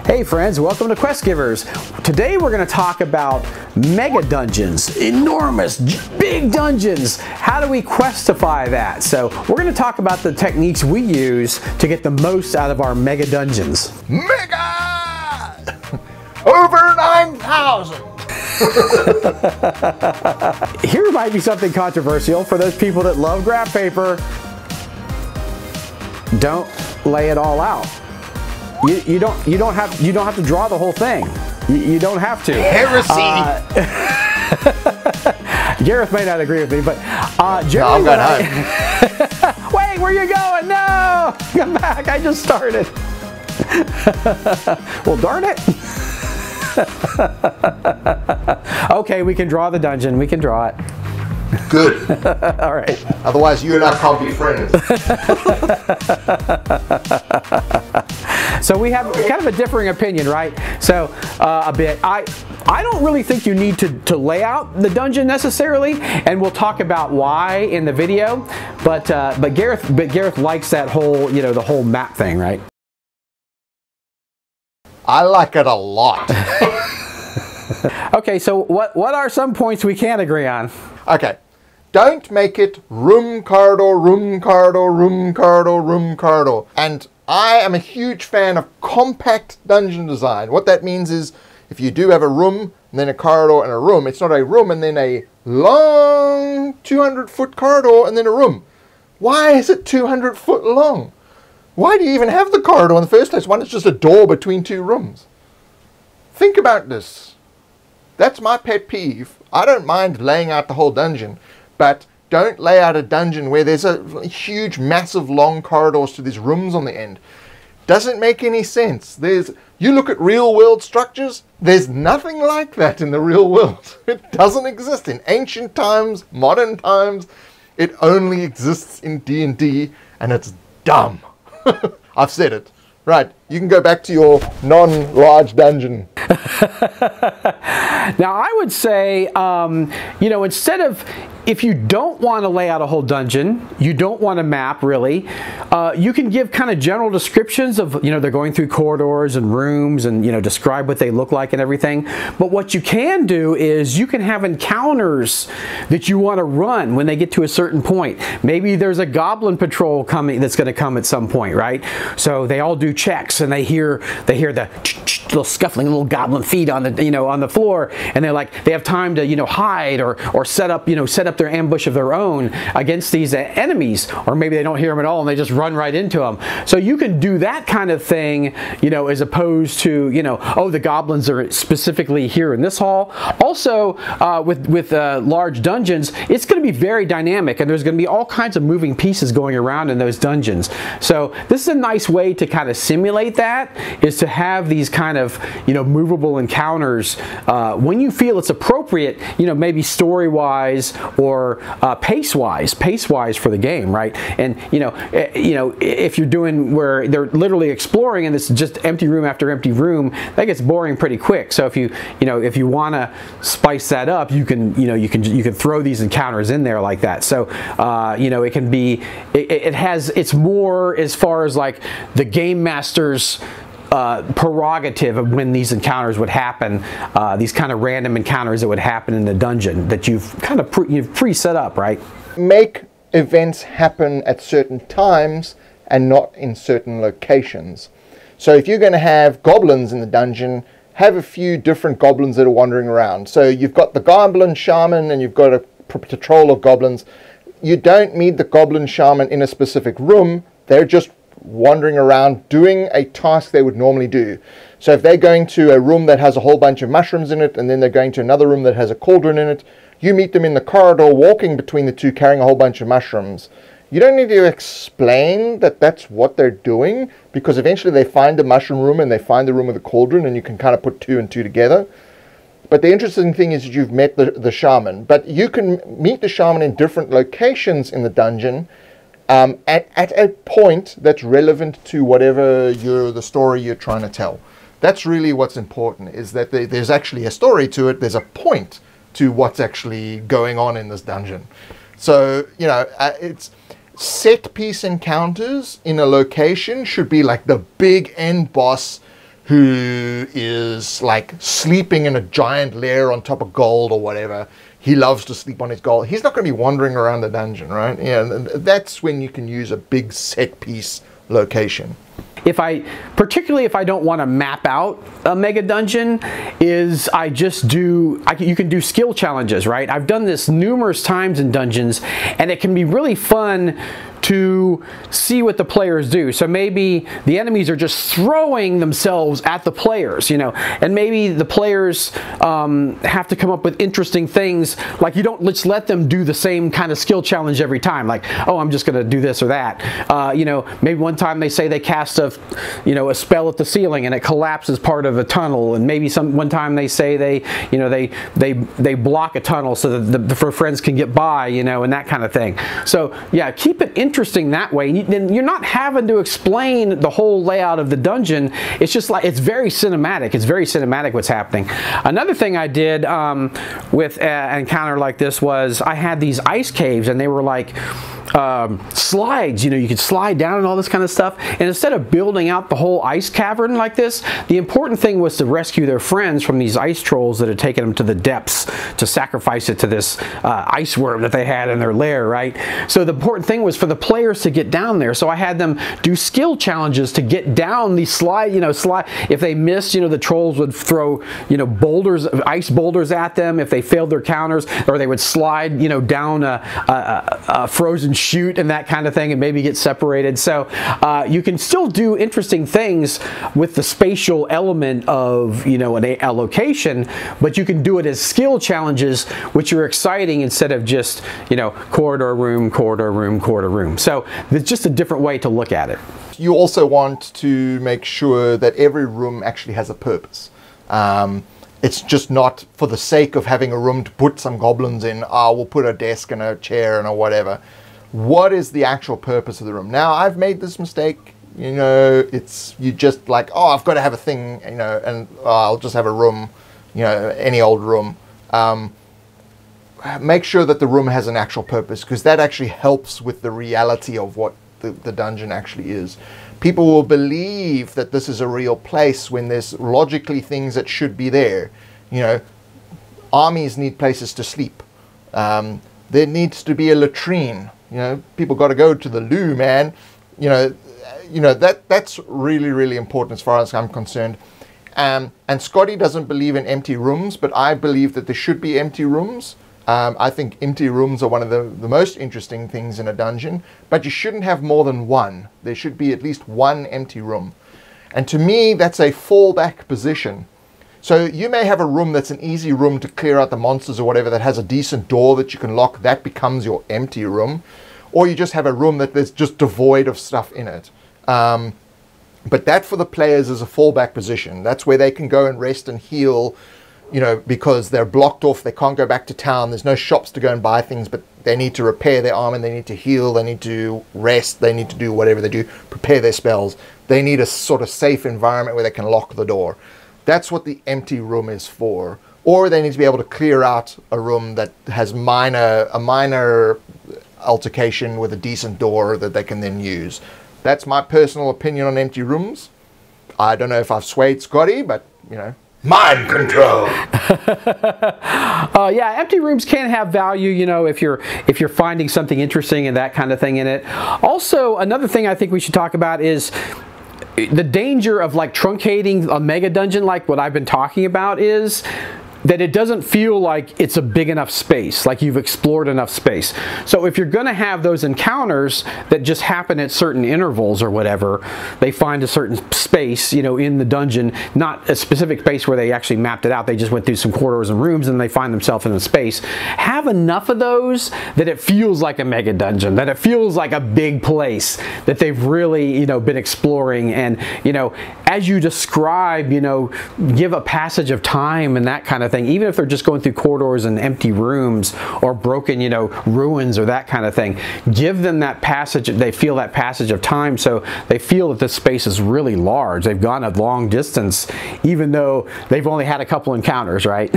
Hey friends, welcome to Quest Givers. Today we're going to talk about mega dungeons, enormous, big dungeons. How do we questify that? So we're going to talk about the techniques we use to get the most out of our mega dungeons. Mega! Over 9,000! Here might be something controversial for those people that love graph paper. Don't lay it all out. You don't have to draw the whole thing. You don't have to. Heresy. Gareth may not agree with me, but Jeremy, no, I'm going home. Wait, where you going? No, come back. I just started. Well, darn it. Okay, we can draw the dungeon. We can draw it. Good. All right. Otherwise, you and I can't be friends. So we have kind of a differing opinion, right? So a bit. I don't really think you need to lay out the dungeon necessarily, and we'll talk about why in the video. But Gareth likes that whole, the whole map thing, right? I like it a lot. Okay, so what are some points we can agree on? Okay, don't make it room corridor, room corridor, room corridor, room corridor. And I am a huge fan of compact dungeon design. What that means is if you do have a room, and then a corridor and a room, it's not a room and then a long 200-foot corridor and then a room. Why is it 200 foot long? Why do you even have the corridor in the first place? Why not just a door between two rooms? Think about this. That's my pet peeve. I don't mind laying out the whole dungeon, but don't lay out a dungeon where there's a huge, massive, long corridors to these rooms on the end. Doesn't make any sense. You look at real-world structures, there's nothing like that in the real world. It doesn't exist in ancient times, modern times. It only exists in D&D, and it's dumb. I've said it. Right, you can go back to your non-large dungeon. Now, I would say, instead of, if you don't want to lay out a whole dungeon, you don't want a map, really, you can give kind of general descriptions of, they're going through corridors and rooms and, describe what they look like and everything. But what you can do is you can have encounters that you want to run when they get to a certain point. Maybe there's a goblin patrol coming that's going to come at some point, right? So they all do checks and they hear the little scuffling little goblin feet on the on the floor, and they have time to hide or set up their ambush of their own against these enemies, or maybe they don't hear them at all and they just run right into them. So you can do that kind of thing, as opposed to oh, the goblins are specifically here in this hall. Also, with large dungeons, it's going to be very dynamic, and there's going to be all kinds of moving pieces going around in those dungeons. So this is a nice way to kind of simulate that, is to have these kind of movable encounters when you feel it's appropriate, maybe story-wise or pace-wise for the game, right? And if you're doing where they're literally exploring and it's just empty room after empty room, that gets boring pretty quick. So if you want to spice that up, you can throw these encounters in there like that. So it can be it's more as far as like the game master's prerogative of when these encounters would happen, these kind of random encounters that would happen in the dungeon that you've kind of pre-set up, right? Make events happen at certain times and not in certain locations. So if you're going to have goblins in the dungeon, have a few different goblins that are wandering around. So you've got the goblin shaman and you've got a patrol of goblins. You don't need the goblin shaman in a specific room. They're just wandering around doing a task they would normally do. So if they're going to a room that has a whole bunch of mushrooms in it, and then they're going to another room that has a cauldron in it, you meet them in the corridor walking between the two carrying a whole bunch of mushrooms. You don't need to explain that that's what they're doing, because eventually they find the mushroom room and they find the room with the cauldron, and you can kind of put two and two together. But the interesting thing is that you've met the shaman, but you can meet the shaman in different locations in the dungeon, at a point that's relevant to whatever the story you're trying to tell. That's really what's important, is that there's actually a story to it. There's a point to what's actually going on in this dungeon. So, it's set piece encounters in a location should be like the big end boss who is like sleeping in a giant lair on top of gold or whatever. He loves to sleep on his gold. He's not going to be wandering around the dungeon, right? Yeah, that's when you can use a big set piece location. Particularly if I don't want to map out a mega dungeon, you can do skill challenges, right? I've done this numerous times in dungeons, and it can be really fun to see what the players do. So maybe the enemies are just throwing themselves at the players, and maybe the players have to come up with interesting things. Like, you don't just let them do the same kind of skill challenge every time. Like, oh, I'm just going to do this or that. Maybe one time they say they cast a spell at the ceiling and it collapses part of a tunnel, and maybe one time they say they block a tunnel so that the friends can get by, and that kind of thing. So yeah, keep it interesting that way. Then you're not having to explain the whole layout of the dungeon. It's just like, it's very cinematic. It's very cinematic what's happening. Another thing I did with an encounter like this was I had these ice caves, and they were like slides. You could slide down and all this kind of stuff. And instead of building out the whole ice cavern like this, the important thing was to rescue their friends from these ice trolls that had taken them to the depths to sacrifice it to this ice worm that they had in their lair, right? So the important thing was for the players to get down there. So I had them do skill challenges to get down these slide. If they missed, the trolls would throw, boulders, ice boulders at them if they failed their counters, or they would slide, down a frozen chute and that kind of thing, and maybe get separated. So you can still do interesting things with the spatial element of, a location, but you can do it as skill challenges, which are exciting instead of just, corridor room, corridor room, corridor room. So it's just a different way to look at it. You also want to make sure that every room actually has a purpose. It's just not for the sake of having a room to put some goblins in. We'll put a desk and a chair and a whatever. What is the actual purpose of the room? Now, I've made this mistake. You just like, I've got to have a thing, and I'll just have a room, any old room. Make sure that the room has an actual purpose, because that actually helps with the reality of what the dungeon actually is. People will believe that this is a real place when there's logically things that should be there. Armies need places to sleep. There needs to be a latrine. People got to go to the loo, man. That's really, really important as far as I'm concerned. And Scotty doesn't believe in empty rooms, but I believe that there should be empty rooms. I think empty rooms are one of the most interesting things in a dungeon, but you shouldn't have more than one. There should be at least one empty room. And to me, that's a fallback position. So you may have a room that's an easy room to clear out the monsters or whatever, that has a decent door that you can lock. That becomes your empty room. Or you just have a room that there's just devoid of stuff in it. But that for the players is a fallback position. That's where they can go and rest and heal, because they're blocked off. They can't go back to town. There's no shops to go and buy things, but they need to repair their armor. They need to heal. They need to rest. They need to do whatever they do, prepare their spells. They need a sort of safe environment where they can lock the door. That's what the empty room is for. Or they need to be able to clear out a room that has a minor altercation with a decent door that they can then use. That's my personal opinion on empty rooms. I don't know if I've swayed Scotty, but, mind control. Yeah, empty rooms can have value, if you're finding something interesting and that kind of thing in it. Also, another thing I think we should talk about is the danger of like truncating a mega dungeon, like what I've been talking about, is that it doesn't feel like it's a big enough space, like you've explored enough space. So if you're going to have those encounters that just happen at certain intervals or whatever, they find a certain space, in the dungeon, not a specific space where they actually mapped it out. They just went through some corridors and rooms and they find themselves in a space. Have enough of those that it feels like a mega dungeon, that it feels like a big place that they've really, been exploring. And, as you describe, give a passage of time and that kind of of thing, even if they're just going through corridors and empty rooms or broken, you know, ruins or that kind of thing. Give them that passage, they feel that passage of time, so they feel that this space is really large. They've gone a long distance, even though they've only had a couple encounters, right?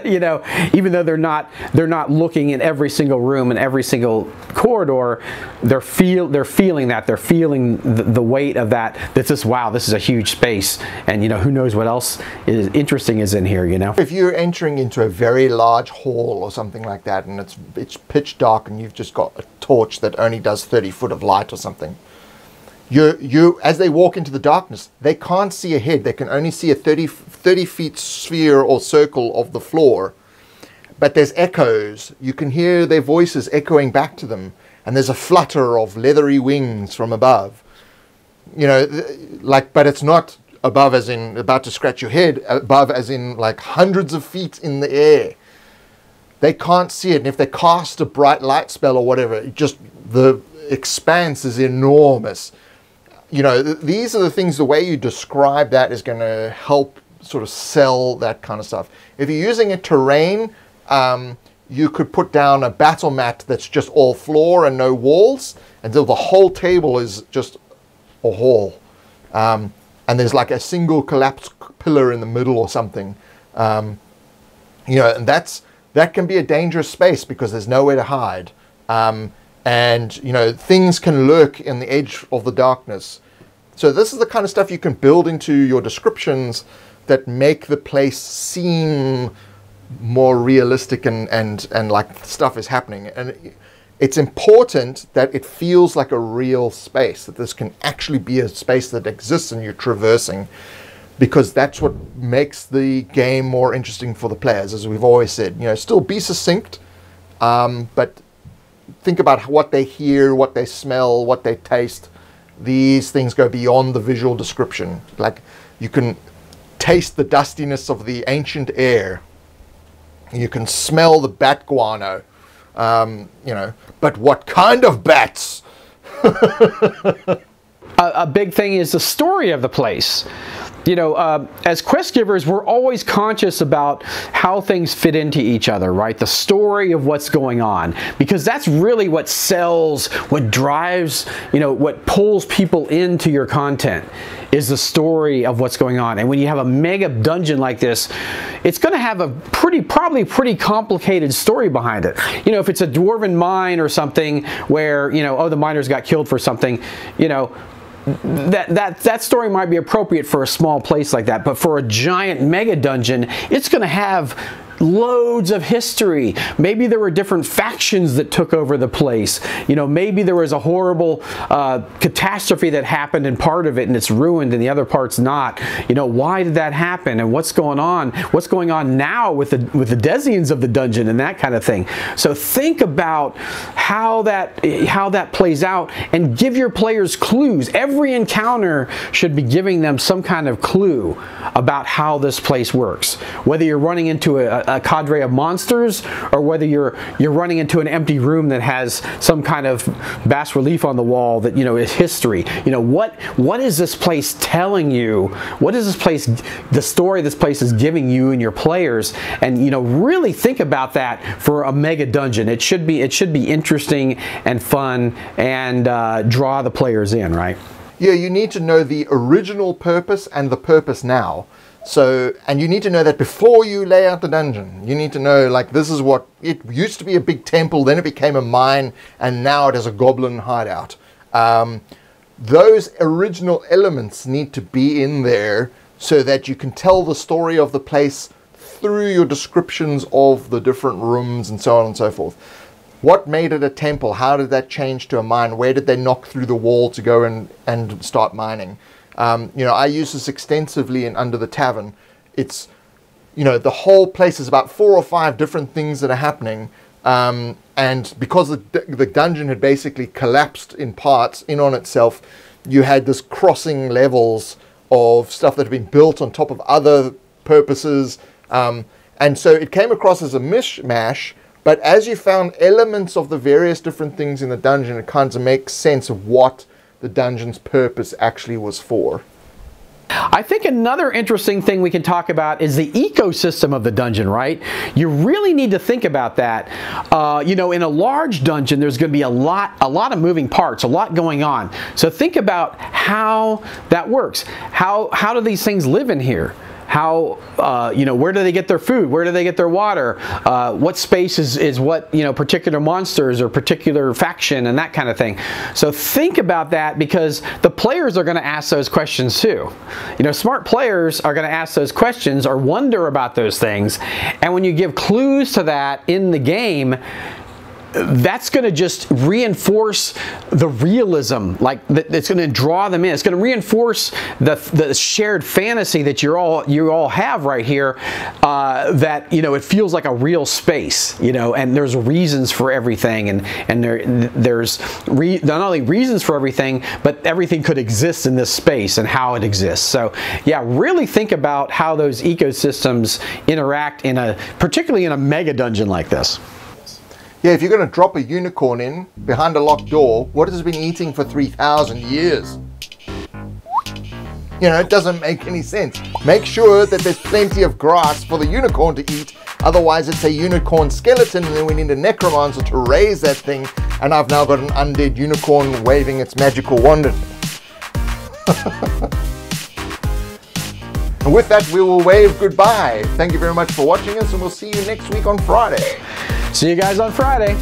You know, even though they're not looking in every single room and every single corridor, they're feeling that. They're feeling the weight of that. Wow, this is a huge space, and you know, who knows what else is interesting is in here, you know? If you're entering into a very large hall or something like that, and it's pitch dark and you've just got a torch that only does 30 foot of light or something, as they walk into the darkness, they can't see ahead. They can only see a 30 feet sphere or circle of the floor, but there's echoes. You can hear their voices echoing back to them, and there's a flutter of leathery wings from above. You know, like, but it's not above as in about to scratch your head, above as in like hundreds of feet in the air. They can't see it, and if they cast a bright light spell or whatever, the expanse is enormous. You know, these are the things, the way you describe that is going to help sort of sell that kind of stuff. If you're using a terrain, you could put down a battle mat that's just all floor and no walls, until the whole table is just a hall. And there's like a single collapsed pillar in the middle or something. You know, and that can be a dangerous space because there's nowhere to hide. And, you know, things can lurk in the edge of the darkness. So this is the kind of stuff you can build into your descriptions that make the place seem more realistic and like stuff is happening. And it's important that it feels like a real space, that this can actually be a space that exists and you're traversing, because that's what makes the game more interesting for the players, as we've always said. You know, still be succinct, but think about what they hear, what they smell, what they taste. These things go beyond the visual description. Like, you can taste the dustiness of the ancient air. You can smell the bat guano. You know, but what kind of bats? A big thing is the story of the place. You know, as quest givers, we're always conscious about how things fit into each other, right? The story of what's going on, because that's really what sells, what drives, you know, what pulls people into your content is the story of what's going on. And when you have a mega dungeon like this, it's going to have a probably pretty complicated story behind it. You know, if it's a dwarven mine or something where, you know, oh, the miners got killed for something, you know, that story might be appropriate for a small place like that, but for a giant mega dungeon, it's going to have loads of history. Maybe there were different factions that took over the place. You know, maybe there was a horrible catastrophe that happened in part of it and it's ruined and the other part's not. You know, why did that happen and what's going on? What's going on now with the Desians of the dungeon and that kind of thing. So think about how that plays out and give your players clues. Every encounter should be giving them some kind of clue about how this place works. Whether you're running into a cadre of monsters, or whether you're running into an empty room that has some kind of bas relief on the wall that, you know, is history. You know, what is this place telling you? What is this place, the story this place is giving you and your players? And, you know, really think about that for a mega dungeon. It should be interesting and fun and draw the players in, right? Yeah, you need to know the original purpose and the purpose now. So, and you need to know that before you lay out the dungeon. You need to know, like, this is what, it used to be a big temple, then it became a mine, and now it is a goblin hideout. Those original elements need to be in there so that you can tell the story of the place through your descriptions of the different rooms and so on and so forth. What made it a temple? How did that change to a mine? Where did they knock through the wall to go and start mining? You know, I use this extensively in Under the Tavern. It's, you know, the whole place is about 4 or 5 different things that are happening. And because the dungeon had basically collapsed in parts in on itself, you had this crossing levels of stuff that had been built on top of other purposes. And so it came across as a mishmash, but as you found elements of the various different things in the dungeon, it kind of makes sense of what the dungeon's purpose actually was for. I think another interesting thing we can talk about is the ecosystem of the dungeon, right? You really need to think about that. You know, in a large dungeon, there's going to be a lot of moving parts, a lot going on. So think about how that works. How do these things live in here? How, you know, where do they get their food? Where do they get their water? What space is what, you know, particular monsters or particular faction and that kind of thing. So think about that, because the players are going to ask those questions too. You know, smart players are going to ask those questions or wonder about those things. And when you give clues to that in the game, that's going to just reinforce the realism, like it's going to draw them in. It's going to reinforce the shared fantasy that you all have right here, that, you know, it feels like a real space, you know, and there's reasons for everything, and there's not only reasons for everything, but everything could exist in this space and how it exists. So yeah, really think about how those ecosystems interact particularly in a mega dungeon like this. Yeah, if you're going to drop a unicorn in behind a locked door, what has it been eating for 3,000 years? You know, it doesn't make any sense. Make sure that there's plenty of grass for the unicorn to eat. Otherwise, it's a unicorn skeleton, and then we need a necromancer to raise that thing. And I've now got an undead unicorn waving its magical wand. And with that, we will wave goodbye. Thank you very much for watching us, and we'll see you next week on Friday. See you guys on Friday.